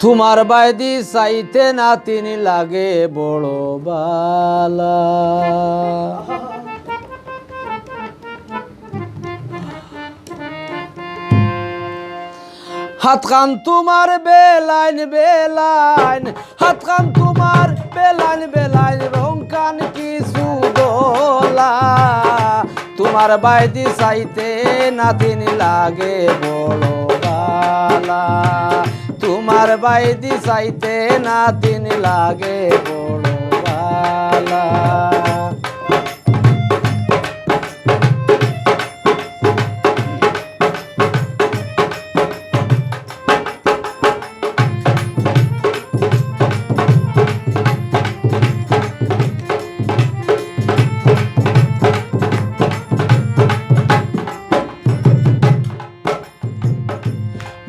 তোমার বাইদি চাইতে নাতিন লাগে বড় বালা। হাত খান তোমার বেলাইন বেলাইন, হাত খান তোমার বেলাইন বেলাইন, রং কান কিছু দোলা। তোমার বাইদি চাইতে নাতিন লাগে বড় বালা। তোমার বাইদি চাইতে নাতিন লাগে বড় বালা।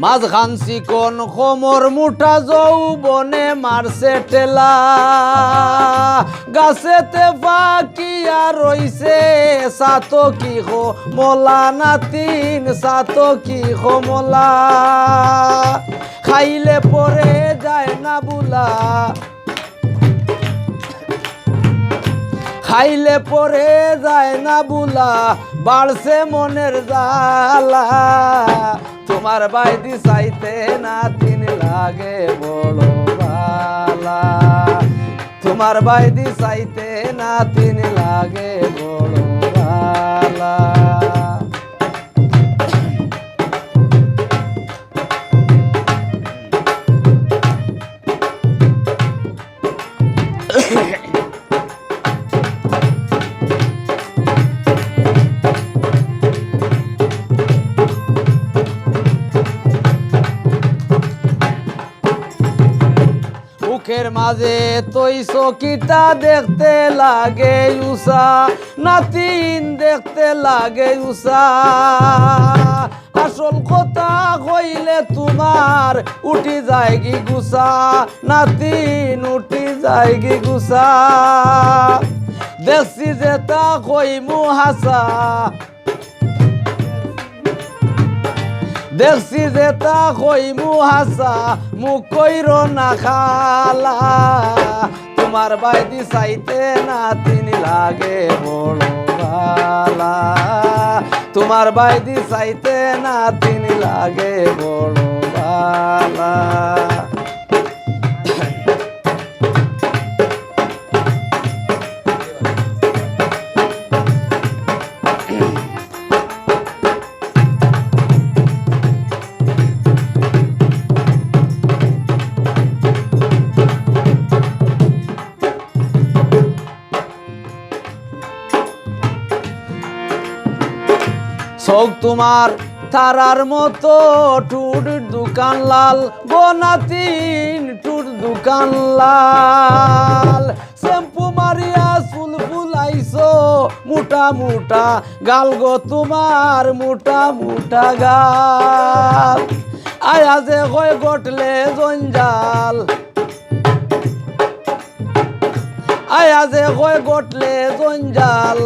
মাঝখান চিকন কোমর মুঠা যৌবনে মারছে টেলা। গাছেতে ফাঁকিয়া রইছে সাতকি মলা নাতিন, সাতকি মলা। খাইলে পরে যায় না বুলা, খাইলে পরে যায় না বুলা, বাড়ছে মনের জ্বালা। তোমার বাইদি চাইতে নাতিন লাগে বড় বালা। তোমার বাইদি চাইতে নাতিন লাগে বড় বালা। মুখের মাঝে তৈ চকিটা দেখতে লাগে উষা, নাতিন দেখতে লাগে উষা। আসল কথা কইলে তোমার উঠি যায় কি গুছা, নাতিন উঠি যায় কি গুছা। দেখছি যেটা কইমু হাসা, দেখছি যেটা কইমু হাসা, মুখ কইর না খালা। তোমার বাইদি চাইতে নাতিন লাগে বড় বালা। তোমার বাইদি চাইতে নাতিন লাগে বড় বালা। চোখ তোমার তারার মতো, টুর দোকান লাল গো নাতিন, টুর দোকান লাল। শ্যাম্পু মারিয়া চুল ফুলাইছো মোটা মোটা গাল গো তোমার, মোটা মোটা গাল। আয়া যে কয় গটলে জঞ্জাল, আয়া যে কয় গটলে জঞ্জাল,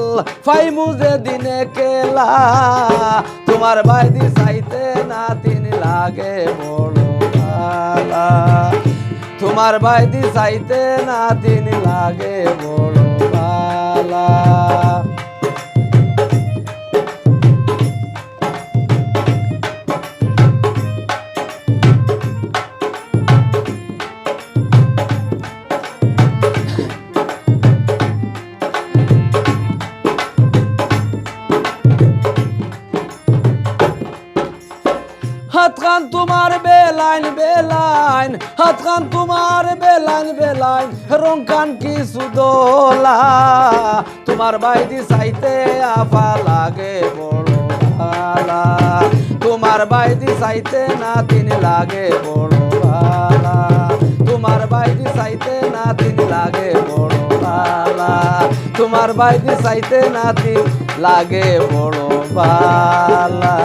ফাইমু যে দিনে কেলা। তোমার বাইদি চাইতে নাতিন লাগে বড় বালা। তোমার বাইদি চাইতে নাতিন লাগে বড় বালা। হাত খান তোমার বেলাইন বেলাইন, হাত খান তোমার বেলাইন বেলাইন, রং কান কিছু দোলা। তোমার বাইদি চাইতে আফা লাগে বড় বালা। তোমার বাইদি চাইতে নাতিন লাগে বড় বালা। তোমার বাইদি চাইতে নাতিন লাগে বড় বালা। তোমার বাইদি চাইতে নাতিন লাগে বড় বালা।